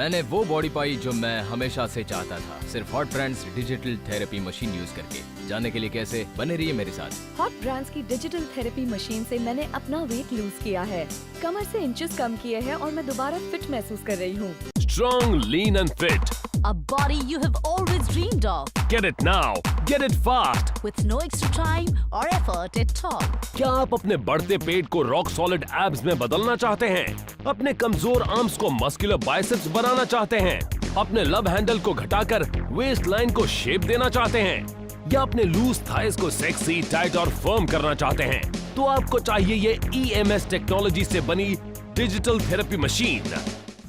मैंने वो बॉडी पाई जो मैं हमेशा से चाहता था, सिर्फ hot brands digital therapy machine use करके। जानने के लिए कैसे, बने रहिए मेरे साथ। हॉट ब्रांड्स की डिजिटल थेरेपी मशीन से मैंने अपना वेट लूज किया है, कमर से इंचेस कम किए हैं और मैं दोबारा फिट महसूस कर रही हूँ। Strong, lean and fit. A body you have always dreamed of. Get it now. Get it fast. With no extra time or effort at all. क्या आप अपने बढ़ते पेट को रॉक सॉलिड एब्स में बदलना चाहते हैं? अपने कमजोर आर्म्स को मस्कुलर बाइसेप्स बनाना चाहते हैं? अपने लव हैंडल को घटाकर वेस्ट लाइन को शेप देना चाहते हैं? या अपने लूज थाइस को सेक्सी, टाइट और फर्म करना चाहते हैं? तो आपको चाहिए ये EMS टेक्नोलॉजी से बनी डिजिटल थेरेपी मशीन।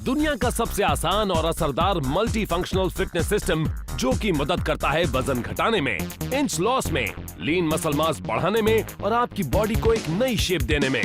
दुनिया का सबसे आसान और असरदार मल्टी फंक्शनल फिटनेस सिस्टम जो कि मदद करता है वजन घटाने में, इंच लॉस में, लीन मसल मास बढ़ाने में और आपकी बॉडी को एक नई शेप देने में।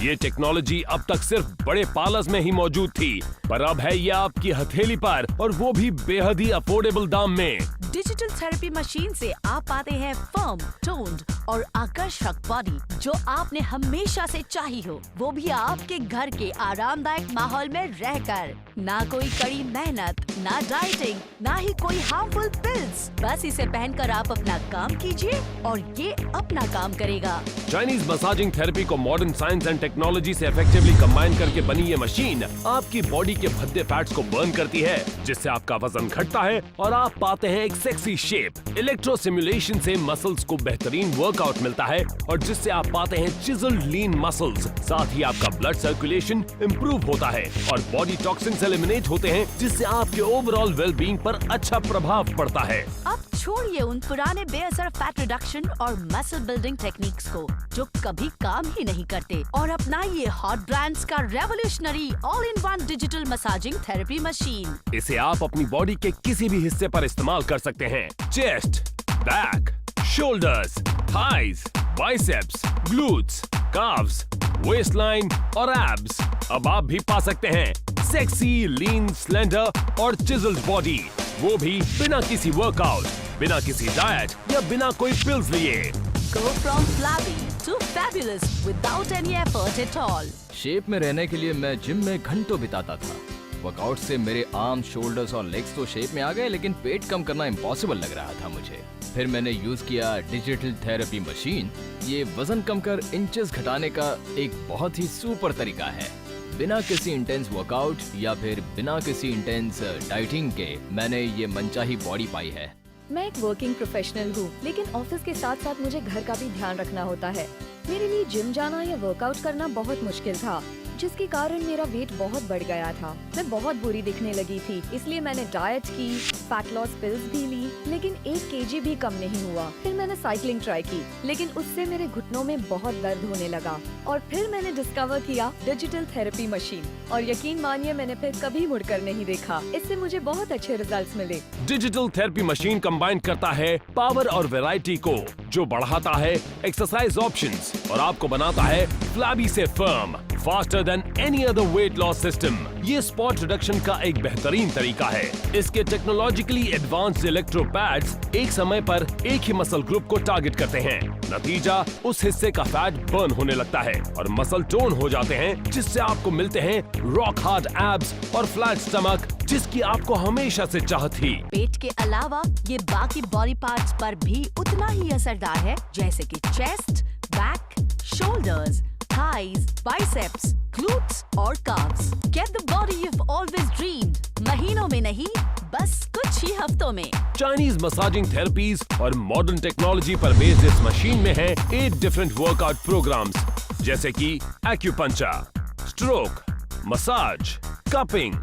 ये टेक्नोलॉजी अब तक सिर्फ बड़े पार्लर्स में ही मौजूद थी, पर अब है ये आपकी हथेली पर, और वो भी बेहद ही अफोर्डेबल दाम में। डिजिटल थेरेपी मशीन से आप पाते हैं फर्म, टोन्ड और आकर्षक बॉडी जो आपने हमेशा से चाही हो, वो भी आपके घर के आरामदायक माहौल में रहकर। ना कोई कड़ी मेहनत, ना डाइटिंग, ना ही कोई हार्मफुल पिल्स। बस इसे पहनकर आप अपना काम कीजिए और ये अपना काम करेगा। चाइनीज मसाजिंग थेरेपी को मॉडर्न साइंस एंड टेक्नोलॉजी से इफेक्टिवली कंबाइन करके बनी ये मशीन आपकी बॉडी के भद्दे फैट्स को बर्न करती है, जिससे आपका वजन घटता है और आप पाते हैं एक सेक्सी शेप। इलेक्ट्रो सिमुलेशन से मसल्स को बेहतरीन वर्कआउट मिलता है और जिससे आप पाते हैं चिजल्ड लीन मसल्स। साथ ही आपका ब्लड सर्कुलेशन इम्प्रूव होता है और बॉडी टॉक्सिन्स एलिमिनेट होते हैं, जिससे आपके ओवरऑल वेलबींग पर अच्छा प्रभाव पड़ता है। अब छोड़िए उन पुराने बेअसर फैट रिडक्शन और मसल बिल्डिंग टेक्निक्स को जो कभी काम ही नहीं करते और अपनाइए हॉट ब्रांड्स का revolutionary all in one digital massaging therapy machine. इसे आप अपनी बॉडी के किसी भी हिस्से पर इस्तेमाल कर सकते हैं। Chest, back, shoulders, thighs, biceps, glutes, calves, waist line और एब्स। अब आप भी पा सकते हैं सेक्सी, लीन, स्लेंडर और चिजल्ड बॉडी, वो भी बिना किसी वर्कआउट, बिना किसी डाइट या बिना कोई पिल्स लिए। Go from flabby to fabulous without any effort at all. Shape में रहने के लिए मैं जिम में घंटों बिताता था। वर्कआउट से मेरे आर्म्स, शोल्डर्स और लेग्स तो शेप में आ गए, लेकिन पेट कम करना इम्पॉसिबल लग रहा था मुझे। फिर मैंने यूज किया डिजिटल थेरेपी मशीन। ये वजन कम कर इंचेस घटाने का एक बहुत ही सुपर तरीका है। बिना किसी इंटेंस वर्कआउट या फिर बिना किसी इंटेंस डाइटिंग के मैंने ये मनचाही बॉडी पाई है। मैं एक वर्किंग प्रोफेशनल हूँ, लेकिन ऑफिस के साथ साथ मुझे घर का भी ध्यान रखना होता है। मेरे लिए जिम जाना या वर्कआउट करना बहुत मुश्किल था, जिसके कारण मेरा वेट बहुत बढ़ गया था। मैं बहुत बुरी दिखने लगी थी, इसलिए मैंने डाइट की, फैट लॉस पिल्स भी ली, लेकिन 1 kg भी कम नहीं हुआ। फिर मैंने साइकिलिंग ट्राई की, लेकिन उससे मेरे घुटनों में बहुत दर्द होने लगा। और फिर मैंने डिस्कवर किया डिजिटल थेरेपी मशीन, और यकीन मानिए मैंने फिर कभी मुड़कर नहीं देखा। इससे मुझे बहुत अच्छे रिजल्ट्स मिले। डिजिटल थेरेपी मशीन कंबाइन करता है पावर और वैरायटी को, जो बढ़ाता है एक्सरसाइज ऑप्शंस और आपको बनाता है फ्लैबी से firm, faster than any other weight loss system. ये स्पॉट रिडक्शन का एक बेहतरीन तरीका है। इसके टेक्नोलॉजिकली एडवांस्ड इलेक्ट्रो पैड्स एक समय पर एक ही मसल ग्रुप को टारगेट करते हैं। नतीजा, उस हिस्से का फैट बर्न होने लगता है और मसल टोन हो जाते हैं, जिससे आपको मिलते हैं रॉक हार्ड एब्स और फ्लैट स्टमक, जिसकी आपको हमेशा से चाहत थी। पेट के अलावा ये बाकी बॉडी पार्ट्स पर भी उतना ही असरदार है, जैसे कि chest, back, shoulders, thighs, biceps, glutes और calves. Get the body you've always dreamed. महीनों में नहीं, बस कुछ ही हफ्तों में। चाइनीज मसाजिंग थेरेपीज और मॉडर्न टेक्नोलॉजी पर बेस्ड इस मशीन में है 8 डिफरेंट वर्कआउट प्रोग्राम्स, जैसे कि acupuncture, stroke, massage, cupping,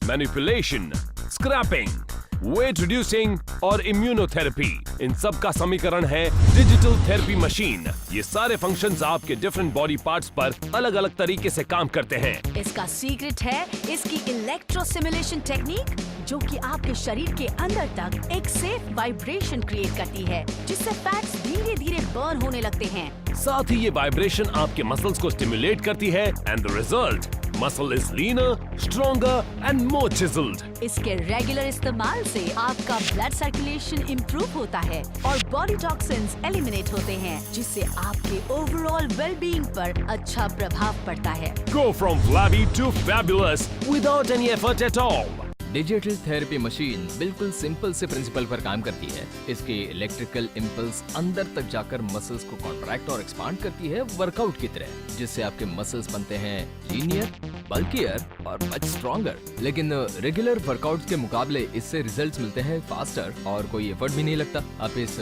manipulation, scraping, weight reducing और इम्यूनोथेरेपी। इन सब का समीकरण है डिजिटल थेरेपी मशीन। ये सारे फंक्शंस आपके डिफरेंट बॉडी पार्ट्स पर अलग अलग तरीके से काम करते हैं। इसका सीक्रेट है इसकी इलेक्ट्रो सिमुलेशन टेक्निक, जो कि आपके शरीर के अंदर तक एक सेफ वाइब्रेशन क्रिएट करती है, जिससे फैट्स धीरे धीरे बर्न होने लगते हैं। साथ ही ये वाइब्रेशन आपके मसल्स को स्टिमुलेट करती है and the result, muscle is linear, stronger and more chiselled. इसके रेगुलर इस्तेमाल से आपका ब्लड सर्कुलेशन इम्प्रूव होता है और बॉडी टॉक्सिन्स एलिमिनेट होते हैं, जिससे आपके ओवरऑल वेलबींग पर अच्छा प्रभाव पड़ता है। Go from flabby to fabulous without any effort at all. Digital therapy machine बिल्कुल सिंपल से प्रिंसिपल पर काम करती है। इसके इलेक्ट्रिकल इम्पल्स अंदर तक जाकर मसल्स को कॉन्ट्रैक्ट और एक्सपांड करती है वर्कआउट की तरह, जिससे आपके मसल्स बनते हैं लीनियर, बल्कियर और मच स्ट्रॉन्गर। लेकिन रेगुलर वर्कआउट के मुकाबले इससे रिजल्ट्स मिलते हैं फास्टर और कोई एफर्ट भी नहीं लगता। आप इस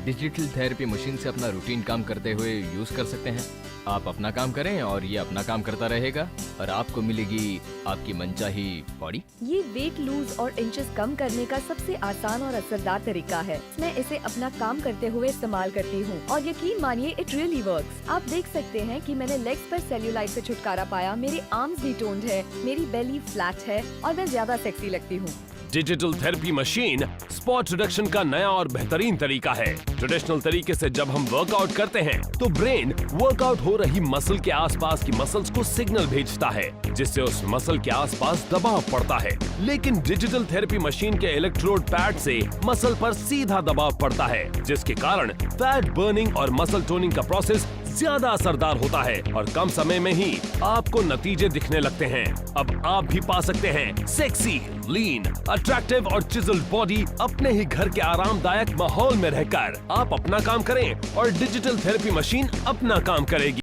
डिजिटल थेरेपी मशीन से अपना रूटीन काम करते हुए यूज कर सकते हैं। आप अपना काम करें और ये अपना काम करता रहेगा और आपको मिलेगी आपकी मनचाही बॉडी। ये वेट लूज और इंचेस कम करने का सबसे आसान और असरदार तरीका है। मैं इसे अपना काम करते हुए इस्तेमाल करती हूँ और यकीन मानिए इट रियली वर्क्स। आप देख सकते हैं कि मैंने लेग्स पर सेल्यूलाइट से छुटकारा पाया, मेरे आर्म्स भी टोन्ड है, मेरी बेली फ्लैट है और मैं ज्यादा सेक्सी लगती हूँ। Digital therapy machine spot reduction का नया और बेहतरीन तरीका है। ट्रेडिशनल तरीके से जब हम वर्कआउट करते हैं तो ब्रेन वर्कआउट हो रही मसल के आसपास की मसल्स को सिग्नल भेजता है, जिससे उस मसल के आसपास दबाव पड़ता है। लेकिन डिजिटल थेरेपी मशीन के इलेक्ट्रोड पैड से मसल पर सीधा दबाव पड़ता है, जिसके कारण फैट बर्निंग और मसल टोनिंग का प्रोसेस ज्यादा असरदार होता है और कम समय में ही आपको नतीजे दिखने लगते हैं। अब आप भी पा सकते हैं सेक्सी, लीन, अट्रैक्टिव और चिजल्ड बॉडी अपने ही घर के आरामदायक माहौल में रहकर। आप अपना काम करें और डिजिटल थेरेपी मशीन अपना काम करेगी।